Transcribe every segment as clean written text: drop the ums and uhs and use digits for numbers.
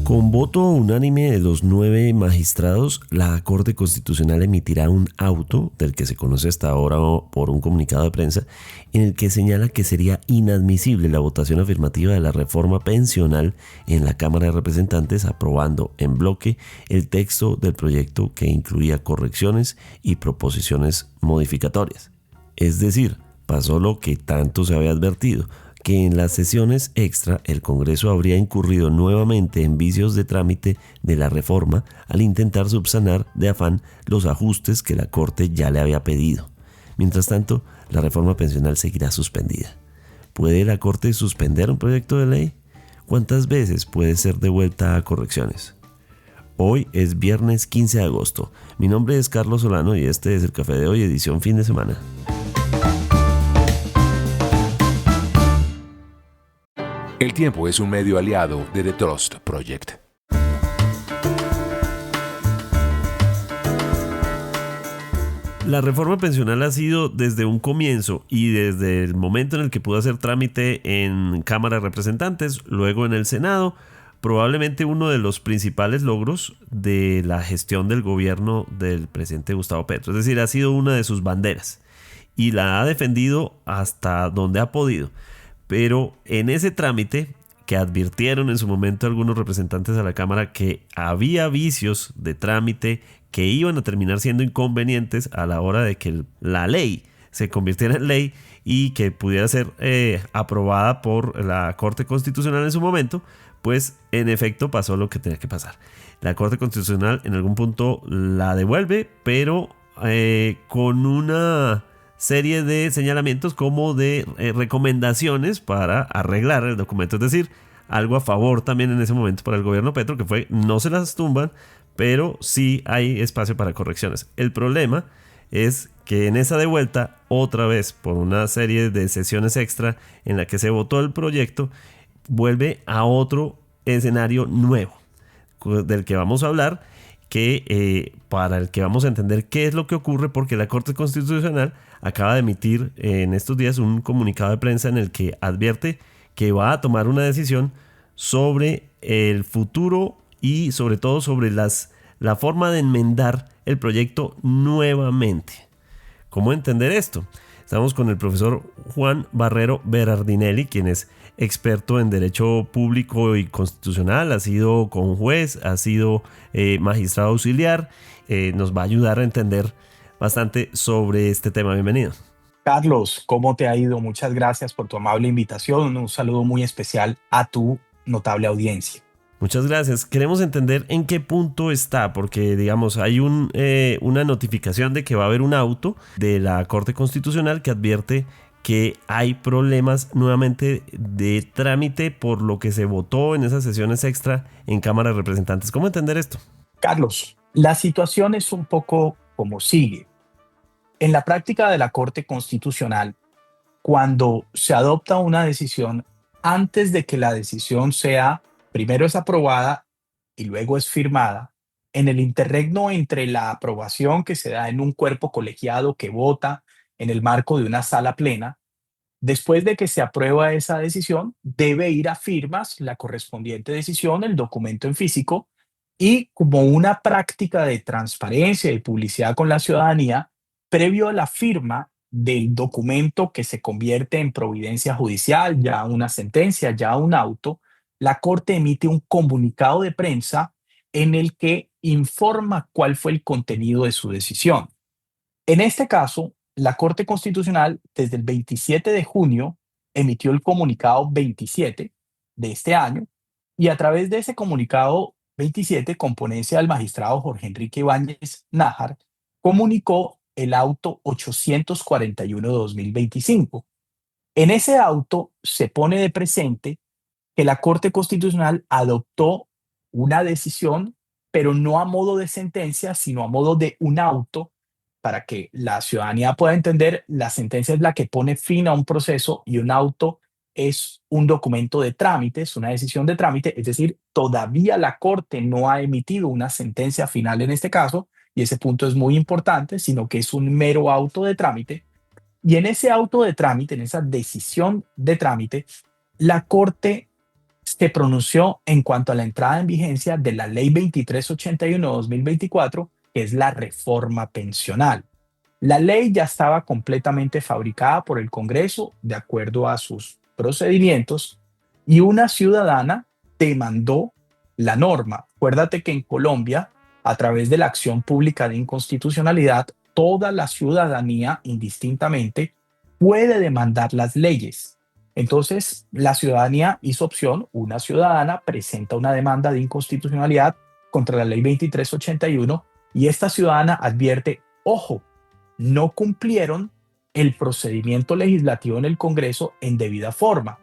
Con voto unánime de los 9 magistrados, la Corte Constitucional emitirá un auto, del que se conoce hasta ahora por un comunicado de prensa, en el que señala que sería inadmisible la votación afirmativa de la reforma pensional en la Cámara de Representantes, aprobando en bloque el texto del proyecto que incluía correcciones y proposiciones modificatorias. Es decir, pasó lo que tanto se había advertido, que en las sesiones extra el Congreso habría incurrido nuevamente en vicios de trámite de la reforma al intentar subsanar de afán los ajustes que la Corte ya le había pedido. Mientras tanto, la reforma pensional seguirá suspendida. ¿Puede la Corte suspender un proyecto de ley? ¿Cuántas veces puede ser devuelta a correcciones? Hoy es viernes 15 de agosto. Mi nombre es Carlos Solano y este es el Café de Hoy, edición fin de semana. El tiempo es un medio aliado de The Trust Project. La reforma pensional ha sido desde un comienzo y desde el momento en el que pudo hacer trámite en Cámara de Representantes, luego en el Senado, probablemente uno de los principales logros de la gestión del gobierno del presidente Gustavo Petro. Es decir, ha sido una de sus banderas y la ha defendido hasta donde ha podido. Pero en ese trámite, que advirtieron en su momento algunos representantes a la Cámara que había vicios de trámite que iban a terminar siendo inconvenientes a la hora de que la ley se convirtiera en ley y que pudiera ser aprobada por la Corte Constitucional en su momento, pues en efecto pasó lo que tenía que pasar. La Corte Constitucional en algún punto la devuelve, pero con una serie de señalamientos como de recomendaciones para arreglar el documento, es decir, algo a favor también en ese momento para el gobierno Petro, que fue no se las tumban, pero sí hay espacio para correcciones. El problema es que en esa devuelta, otra vez por una serie de sesiones extra en la que se votó el proyecto, vuelve a otro escenario nuevo del que vamos a hablar, que para el que vamos a entender qué es lo que ocurre, porque la Corte Constitucional acaba de emitir en estos días un comunicado de prensa en el que advierte que va a tomar una decisión sobre el futuro y sobre todo sobre la forma de enmendar el proyecto nuevamente. ¿Cómo entender esto? Estamos con el profesor Juan Barrero Berardinelli, quien es experto en Derecho Público y Constitucional, ha sido conjuez, ha sido magistrado auxiliar, nos va a ayudar a entender bastante sobre este tema. Bienvenido. Carlos, ¿cómo te ha ido? Muchas gracias por tu amable invitación. Un saludo muy especial a tu notable audiencia. Muchas gracias. Queremos entender en qué punto está, porque digamos hay una notificación de que va a haber un auto de la Corte Constitucional que advierte que hay problemas nuevamente de trámite por lo que se votó en esas sesiones extra en Cámara de Representantes. ¿Cómo entender esto? Carlos, la situación es un poco como sigue. En la práctica de la Corte Constitucional, cuando se adopta una decisión, antes de que la decisión sea, primero es aprobada y luego es firmada, en el interregno entre la aprobación que se da en un cuerpo colegiado que vota en el marco de una sala plena, después de que se aprueba esa decisión, debe ir a firmas la correspondiente decisión, el documento en físico, y como una práctica de transparencia y publicidad con la ciudadanía, previo a la firma del documento que se convierte en providencia judicial, ya una sentencia, ya un auto, la Corte emite un comunicado de prensa en el que informa cuál fue el contenido de su decisión. En este caso, la Corte Constitucional desde el 27 de junio emitió el comunicado 27 de este año y a través de ese comunicado 27, con ponencia del magistrado Jorge Enrique Ibáñez Nájar, comunicó el auto 841/2025. En ese auto se pone de presente que la Corte Constitucional adoptó una decisión, pero no a modo de sentencia, sino a modo de un auto. Para que la ciudadanía pueda entender, la sentencia es la que pone fin a un proceso y un auto es un documento de trámite, es una decisión de trámite, es decir, todavía la Corte no ha emitido una sentencia final en este caso, y ese punto es muy importante, sino que es un mero auto de trámite. Y en ese auto de trámite, en esa decisión de trámite, la Corte se pronunció en cuanto a la entrada en vigencia de la Ley 2381-2024, que es la reforma pensional. La ley ya estaba completamente fabricada por el Congreso de acuerdo a sus procedimientos y una ciudadana demandó la norma. Acuérdate que en Colombia, a través de la acción pública de inconstitucionalidad, toda la ciudadanía indistintamente puede demandar las leyes. Entonces, la ciudadanía hizo opción, una ciudadana presenta una demanda de inconstitucionalidad contra la ley 2381 y esta ciudadana advierte, ojo, no cumplieron el procedimiento legislativo en el Congreso en debida forma.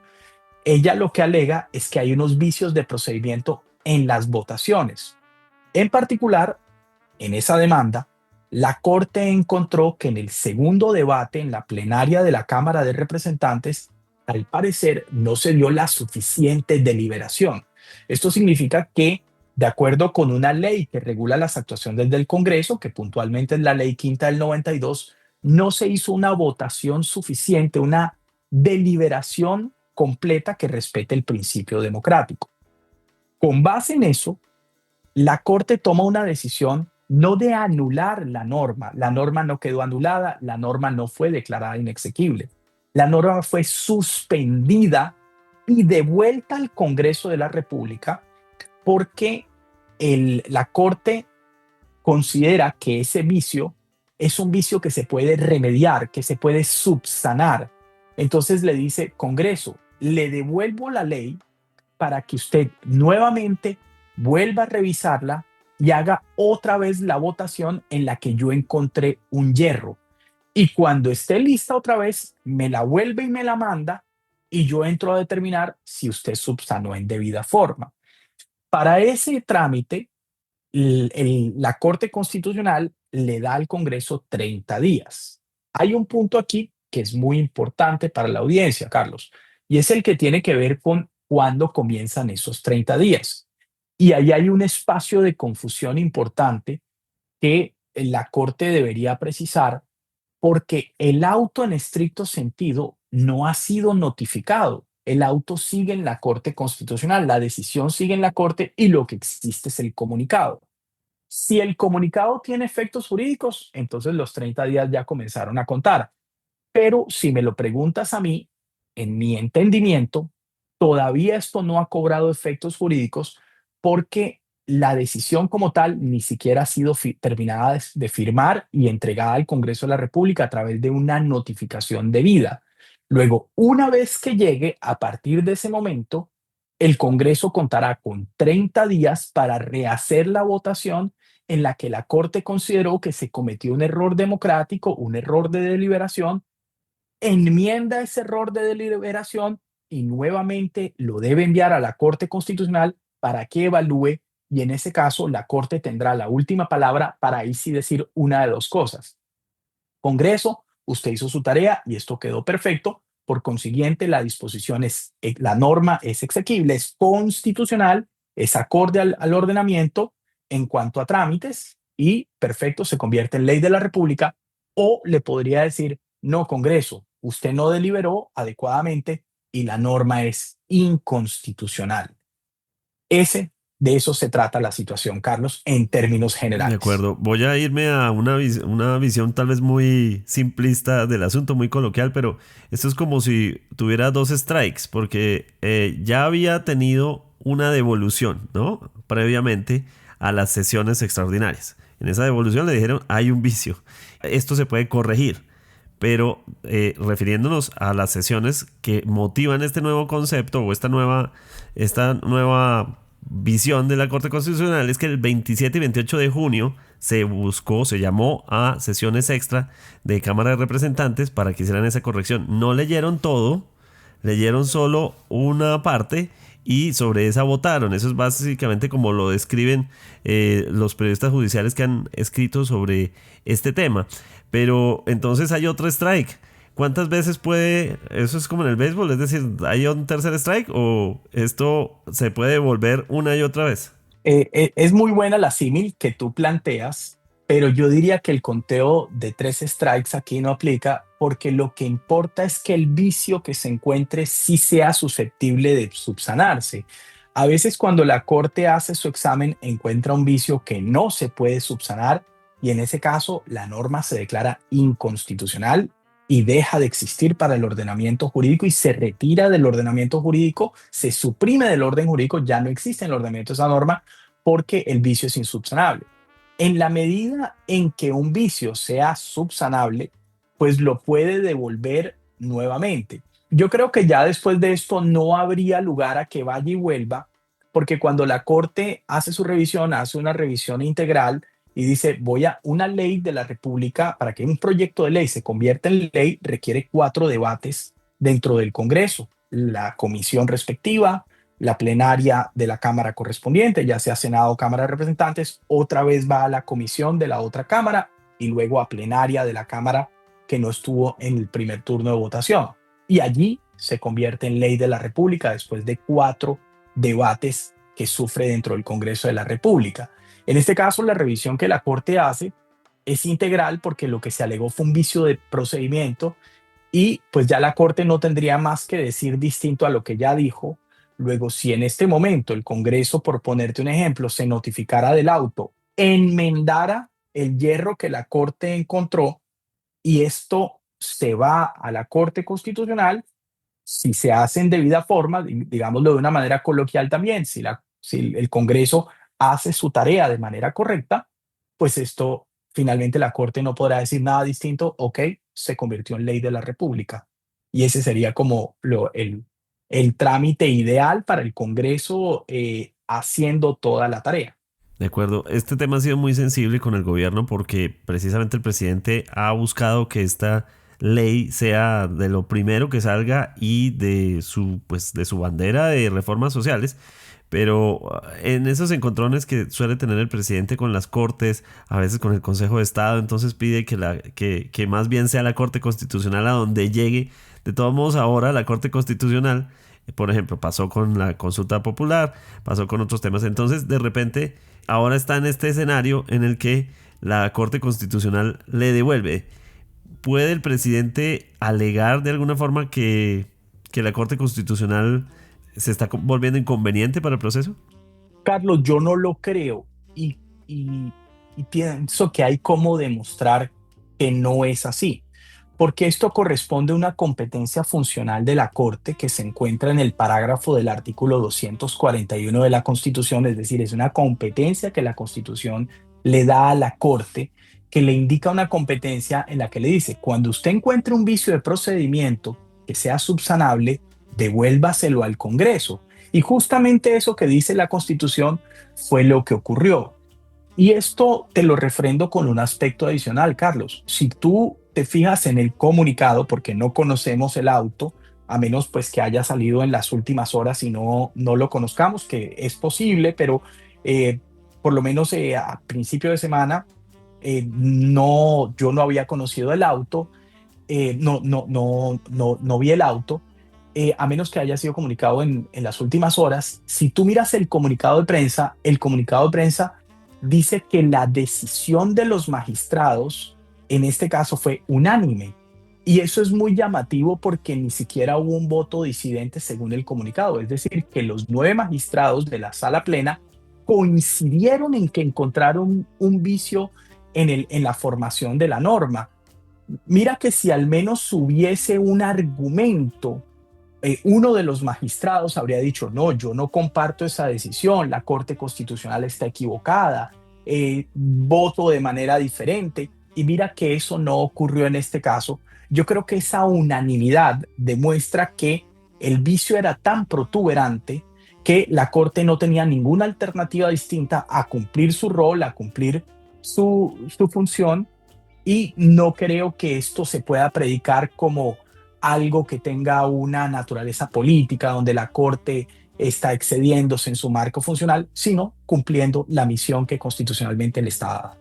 Ella lo que alega es que hay unos vicios de procedimiento en las votaciones. En particular, en esa demanda, la Corte encontró que en el segundo debate en la plenaria de la Cámara de Representantes, al parecer no se dio la suficiente deliberación. Esto significa que, de acuerdo con una ley que regula las actuaciones del Congreso, que puntualmente es la Ley Quinta del 92, no se hizo una votación suficiente, una deliberación completa que respete el principio democrático. Con base en eso, la Corte toma una decisión no de anular la norma no quedó anulada, la norma no fue declarada inexequible, la norma fue suspendida y devuelta al Congreso de la República porque la Corte considera que ese vicio es un vicio que se puede remediar, que se puede subsanar. Entonces le dice, Congreso, le devuelvo la ley para que usted nuevamente vuelva a revisarla y haga otra vez la votación en la que yo encontré un hierro. Y cuando esté lista otra vez, me la vuelve y me la manda y yo entro a determinar si usted subsanó en debida forma. Para ese trámite, la Corte Constitucional le da al Congreso 30 días. Hay un punto aquí que es muy importante para la audiencia, Carlos, y es el que tiene que ver con cuándo comienzan esos 30 días. Y ahí hay un espacio de confusión importante que la Corte debería precisar porque el auto en estricto sentido no ha sido notificado. El auto sigue en la Corte Constitucional, la decisión sigue en la Corte y lo que existe es el comunicado. Si el comunicado tiene efectos jurídicos, entonces los 30 días ya comenzaron a contar. Pero si me lo preguntas a mí, en mi entendimiento, todavía esto no ha cobrado efectos jurídicos porque la decisión como tal ni siquiera ha sido terminada de firmar y entregada al Congreso de la República a través de una notificación debida. Luego, una vez que llegue, a partir de ese momento, el Congreso contará con 30 días para rehacer la votación en la que la Corte consideró que se cometió un error democrático, un error de deliberación, enmienda ese error de deliberación y nuevamente lo debe enviar a la Corte Constitucional para que evalúe y en ese caso la Corte tendrá la última palabra para ahí sí decir una de dos cosas. Congreso, usted hizo su tarea y esto quedó perfecto, por consiguiente la disposición la norma es exequible, es constitucional, es acorde al ordenamiento en cuanto a trámites y perfecto, se convierte en ley de la República o le podría decir, no, Congreso, usted no deliberó adecuadamente y la norma es inconstitucional. De eso se trata la situación, Carlos, en términos De generales. acuerdo, voy a irme a una visión tal vez muy simplista del asunto, muy coloquial, pero esto es como si tuviera dos strikes, porque ya había tenido una devolución, ¿no? Previamente a las sesiones extraordinarias. En esa devolución le dijeron, hay un vicio, esto se puede corregir, pero refiriéndonos a las sesiones que motivan este nuevo concepto o esta nueva visión de la Corte Constitucional es que el 27 y 28 de junio se llamó a sesiones extra de Cámara de Representantes para que hicieran esa corrección. No leyeron todo, leyeron solo una parte y sobre esa votaron. Eso es básicamente como lo describen los periodistas judiciales que han escrito sobre este tema. Pero entonces hay otro strike. ¿Cuántas veces puede? Eso es como en el béisbol, es decir, ¿hay un tercer strike o esto se puede volver una y otra vez? Es muy buena la símil que tú planteas pero yo diría que el conteo de 3 strikes aquí no aplica porque lo que importa es que el vicio que se encuentre sí sea susceptible de subsanarse. A veces cuando la corte hace su examen encuentra un vicio que no se puede subsanar y en ese caso la norma se declara inconstitucional y deja de existir para el ordenamiento jurídico y se retira del ordenamiento jurídico, se suprime del orden jurídico, ya no existe en el ordenamiento esa norma porque el vicio es insubsanable. En la medida en que un vicio sea subsanable, pues lo puede devolver nuevamente. Yo creo que ya después de esto no habría lugar a que vaya y vuelva, porque cuando la Corte hace su revisión, hace una revisión integral y dice, voy a una ley de la República, para que un proyecto de ley se convierta en ley, requiere 4 debates dentro del Congreso, la comisión respectiva, la plenaria de la Cámara correspondiente, ya sea Senado o Cámara de Representantes, otra vez va a la comisión de la otra Cámara y luego a plenaria de la Cámara que no estuvo en el primer turno de votación. Y allí se convierte en ley de la República después de 4 debates que sufre dentro del Congreso de la República. En este caso, la revisión que la Corte hace es integral porque lo que se alegó fue un vicio de procedimiento y pues ya la Corte no tendría más que decir distinto a lo que ya dijo. Luego, si en este momento el Congreso, por ponerte un ejemplo, se notificara del auto, enmendara el hierro que la Corte encontró y esto se va a la Corte Constitucional, si se hace en debida forma, digámoslo de una manera coloquial también, si el Congreso hace su tarea de manera correcta, pues esto finalmente la Corte no podrá decir nada distinto, ok, se convirtió en ley de la República. Y ese sería como el trámite ideal para el Congreso haciendo toda la tarea. De acuerdo, este tema ha sido muy sensible con el gobierno porque precisamente el presidente ha buscado que esta ley sea de lo primero que salga y de su bandera de reformas sociales. Pero en esos encontrones que suele tener el presidente con las cortes, a veces con el Consejo de Estado, entonces pide que más bien sea la Corte Constitucional a donde llegue. De todos modos, ahora la Corte Constitucional, por ejemplo, pasó con la consulta popular, pasó con otros temas. Entonces, de repente, ahora está en este escenario en el que la Corte Constitucional le devuelve. ¿Puede el presidente alegar de alguna forma que la Corte Constitucional se está volviendo inconveniente para el proceso? Carlos, yo no lo creo y, y pienso que hay cómo demostrar que no es así, porque esto corresponde a una competencia funcional de la Corte que se encuentra en el parágrafo del artículo 241 de la Constitución, es decir, es una competencia que la Constitución le da a la Corte, que le indica una competencia en la que le dice, cuando usted encuentre un vicio de procedimiento que sea subsanable, devuélvaselo al Congreso. Y justamente eso que dice la Constitución fue lo que ocurrió. Y esto te lo refrendo con un aspecto adicional, Carlos. Si tú te fijas en el comunicado, porque no conocemos el auto, a menos pues que haya salido en las últimas horas y no lo conozcamos, que es posible, pero eh, por lo menos a principio de semana yo no había conocido el auto, no vi el auto, a menos que haya sido comunicado en las últimas horas. Si tú miras el comunicado de prensa dice que la decisión de los magistrados en este caso fue unánime. Y eso es muy llamativo porque ni siquiera hubo un voto disidente según el comunicado. Es decir, que los 9 magistrados de la sala plena coincidieron en que encontraron un vicio en la formación de la norma. Mira que si al menos hubiese un argumento, uno de los magistrados habría dicho, no, yo no comparto esa decisión, la Corte Constitucional está equivocada, voto de manera diferente. Y mira que eso no ocurrió en este caso. Yo creo que esa unanimidad demuestra que el vicio era tan protuberante que la Corte no tenía ninguna alternativa distinta a cumplir su rol, a cumplir su función, y no creo que esto se pueda predicar como algo que tenga una naturaleza política, donde la Corte está excediéndose en su marco funcional, sino cumpliendo la misión que constitucionalmente le está dada.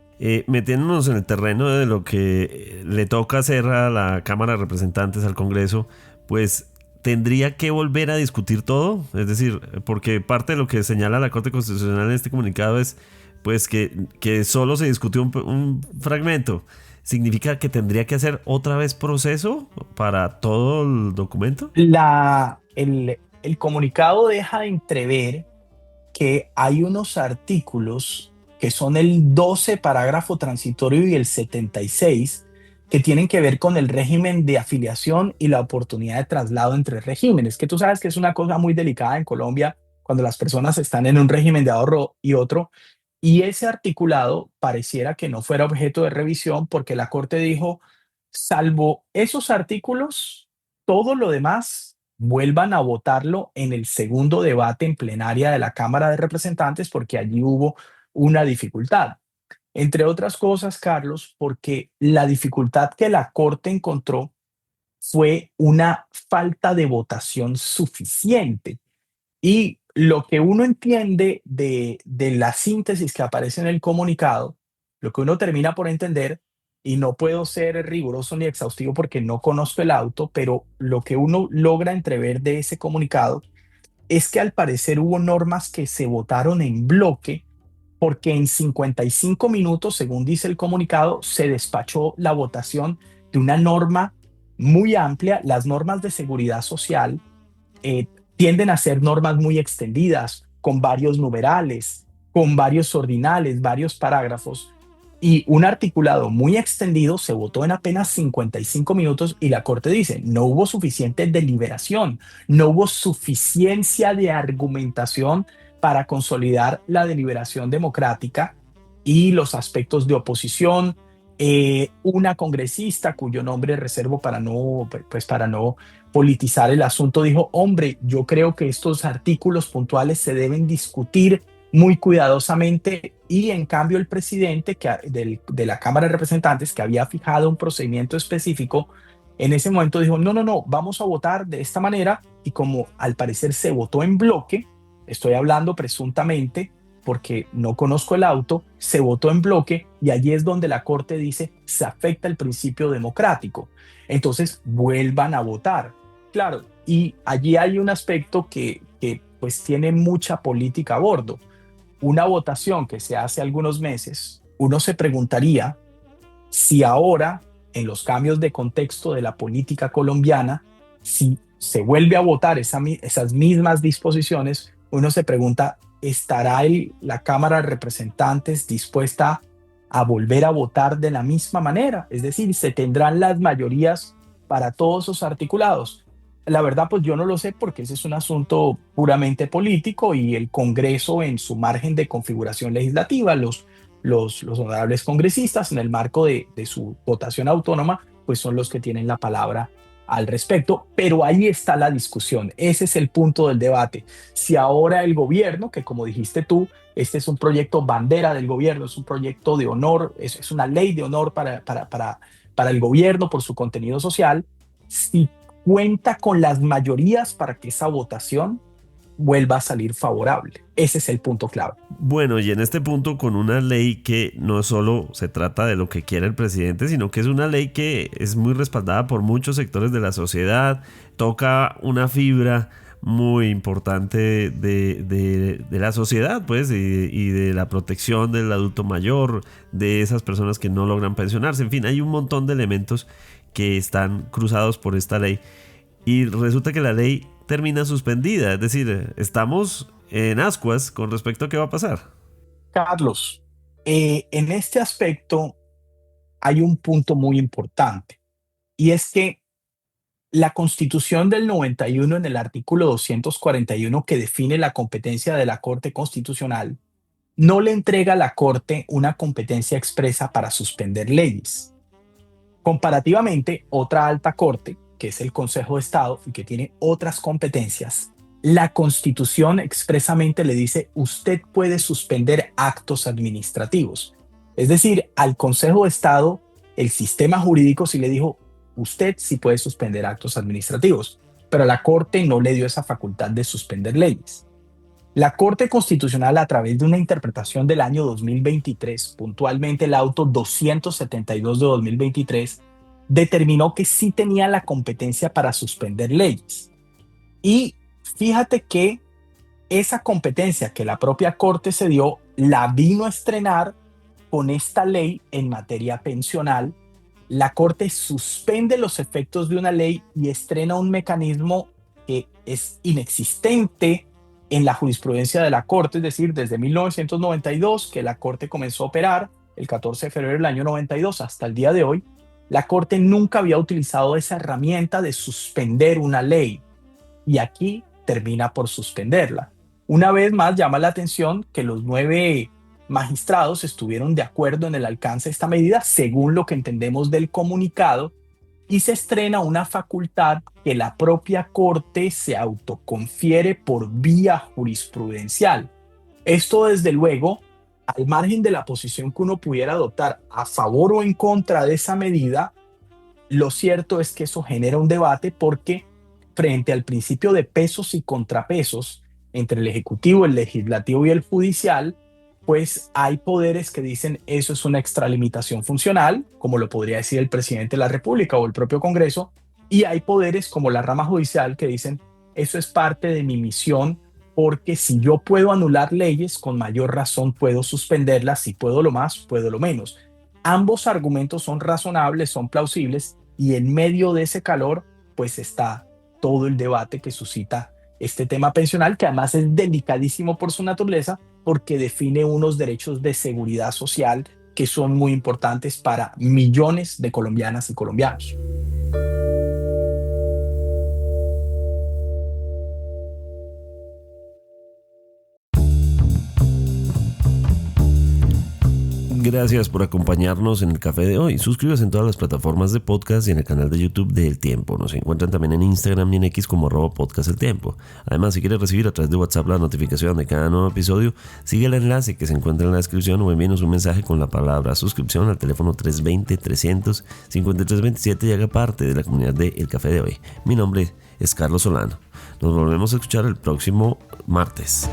Metiéndonos en el terreno de lo que le toca hacer a la Cámara de Representantes, al Congreso, pues tendría que volver a discutir todo. Es decir, porque parte de lo que señala la Corte Constitucional en este comunicado es pues que solo se discutió un fragmento, ¿significa que tendría que hacer otra vez proceso para todo el documento? El comunicado deja de entrever que hay unos artículos que son el 12 parágrafo transitorio y el 76 que tienen que ver con el régimen de afiliación y la oportunidad de traslado entre regímenes, que tú sabes que es una cosa muy delicada en Colombia cuando las personas están en un régimen de ahorro y otro. Y ese articulado pareciera que no fuera objeto de revisión porque la Corte dijo, salvo esos artículos, todo lo demás vuelvan a votarlo en el segundo debate en plenaria de la Cámara de Representantes porque allí hubo una dificultad. Entre otras cosas, Carlos, porque la dificultad que la Corte encontró fue una falta de votación suficiente. Y lo que uno entiende de la síntesis que aparece en el comunicado, lo que uno termina por entender, y no puedo ser riguroso ni exhaustivo porque no conozco el auto, pero lo que uno logra entrever de ese comunicado es que al parecer hubo normas que se votaron en bloque porque en 55 minutos, según dice el comunicado, se despachó la votación de una norma muy amplia, las normas de seguridad social eh, tienden a ser normas muy extendidas, con varios numerales, con varios ordinales, varios parágrafos, y un articulado muy extendido se votó en apenas 55 minutos y la Corte dice, no hubo suficiente deliberación, no hubo suficiencia de argumentación para consolidar la deliberación democrática y los aspectos de oposición. Una congresista cuyo nombre reservo para no politizar el asunto, dijo, hombre, yo creo que estos artículos puntuales se deben discutir muy cuidadosamente y en cambio el presidente de la Cámara de Representantes, que había fijado un procedimiento específico, en ese momento dijo, no, no, no, vamos a votar de esta manera y como al parecer se votó en bloque, estoy hablando presuntamente porque no conozco el auto, se votó en bloque y allí es donde la Corte dice se afecta el principio democrático. Entonces vuelvan a votar. Claro, y allí hay un aspecto que pues tiene mucha política a bordo. Una votación que se hace algunos meses, uno se preguntaría si ahora, en los cambios de contexto de la política colombiana, si se vuelve a votar esas mismas disposiciones, uno se pregunta, ¿estará la Cámara de Representantes dispuesta a volver a votar de la misma manera? Es decir, ¿se tendrán las mayorías para todos esos articulados? La verdad, pues yo no lo sé porque ese es un asunto puramente político y el Congreso en su margen de configuración legislativa, los honorables congresistas en el marco de su votación autónoma, pues son los que tienen la palabra al respecto, pero ahí está la discusión, ese es el punto del debate. Si ahora el gobierno, que como dijiste tú, este es un proyecto bandera del gobierno, es un proyecto de honor, es una ley de honor para el gobierno por su contenido social, si cuenta con las mayorías para que esa votación vuelva a salir favorable. Ese es el punto clave. Bueno, y en este punto con una ley que no solo se trata de lo que quiere el presidente, sino que es una ley que es muy respaldada por muchos sectores de la sociedad, toca una fibra muy importante de la sociedad, pues, y de la protección del adulto mayor, de esas personas que no logran pensionarse, en fin, hay un montón de elementos que están cruzados por esta ley. Y resulta que la ley termina suspendida, es decir, estamos en ascuas con respecto a qué va a pasar. Carlos, en este aspecto hay un punto muy importante y es que la Constitución del 91 en el artículo 241 que define la competencia de la Corte Constitucional no le entrega a la Corte una competencia expresa para suspender leyes. Comparativamente, otra alta corte, que es el Consejo de Estado y que tiene otras competencias, la Constitución expresamente le dice, usted puede suspender actos administrativos. Es decir, al Consejo de Estado, el sistema jurídico sí le dijo, usted sí puede suspender actos administrativos, pero a la Corte no le dio esa facultad de suspender leyes. La Corte Constitucional, a través de una interpretación del año 2023, puntualmente el auto 272 de 2023, determinó que sí tenía la competencia para suspender leyes. Y fíjate que esa competencia que la propia Corte se dio, la vino a estrenar con esta ley en materia pensional. La Corte suspende los efectos de una ley y estrena un mecanismo que es inexistente en la jurisprudencia de la Corte, es decir, desde 1992, que la Corte comenzó a operar, el 14 de febrero del año 92 hasta el día de hoy, la Corte nunca había utilizado esa herramienta de suspender una ley, y aquí termina por suspenderla. Una vez más llama la atención que los 9 magistrados estuvieron de acuerdo en el alcance de esta medida, según lo que entendemos del comunicado, y se estrena una facultad que la propia Corte se autoconfiere por vía jurisprudencial. Esto, desde luego, al margen de la posición que uno pudiera adoptar a favor o en contra de esa medida, lo cierto es que eso genera un debate porque frente al principio de pesos y contrapesos entre el Ejecutivo, el Legislativo y el Judicial, pues hay poderes que dicen eso es una extralimitación funcional, como lo podría decir el presidente de la República o el propio Congreso, y hay poderes como la rama judicial que dicen eso es parte de mi misión, porque si yo puedo anular leyes, con mayor razón puedo suspenderlas, si puedo lo más, puedo lo menos. Ambos argumentos son razonables, son plausibles, y en medio de ese calor, pues está todo el debate que suscita este tema pensional, que además es delicadísimo por su naturaleza, porque define unos derechos de seguridad social que son muy importantes para millones de colombianas y colombianos. Gracias por acompañarnos en el café de hoy. Suscríbase en todas las plataformas de podcast y en el canal de YouTube de El Tiempo. Nos encuentran también en Instagram y en X como @podcast El Tiempo. Además, si quiere recibir a través de WhatsApp la notificación de cada nuevo episodio, sigue el enlace que se encuentra en la descripción o envíenos un mensaje con la palabra suscripción al teléfono 320-300-5327 y haga parte de la comunidad de El Café de Hoy. Mi nombre es Carlos Solano. Nos volvemos a escuchar el próximo martes.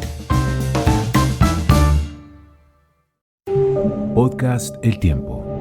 Podcast El Tiempo.